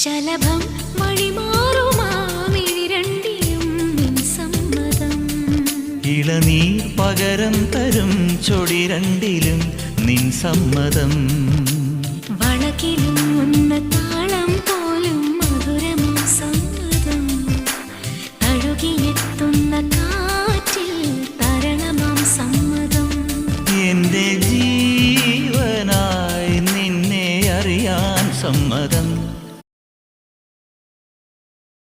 ശലഭം വഴിമാറുമാമിഴിരണ്ടിലും നിൻ സമ്മതം. ഇളനീർ പകരം തരും ചൊടി രണ്ടിലും നിൻ സമ്മതം.